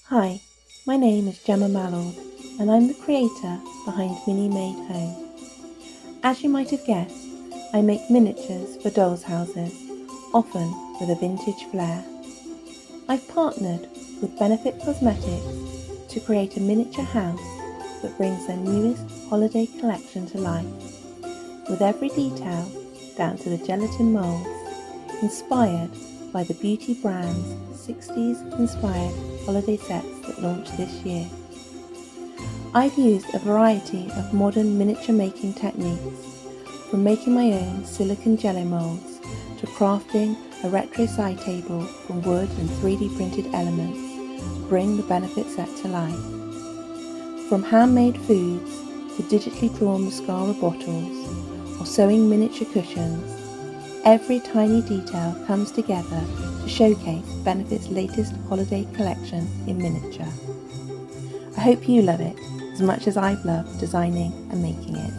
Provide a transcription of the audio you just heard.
Hi, my name is Gemma Mallord and I'm the creator behind Mini Made Home. As you might have guessed, I make miniatures for dolls' houses, often with a vintage flair. I've partnered with Benefit Cosmetics to create a miniature house that brings their newest holiday collection to life, with every detail down to the gelatin moulds, inspired by the beauty brand's 60s inspired holiday sets that launched this year. I've used a variety of modern miniature making techniques, from making my own silicone jello molds to crafting a retro side table from wood and 3D printed elements to bring the Benefit set to life. From handmade foods to digitally drawn mascara bottles or sewing miniature cushions, every tiny detail comes together to showcase Benefit's latest holiday collection in miniature. I hope you love it as much as I've loved designing and making it.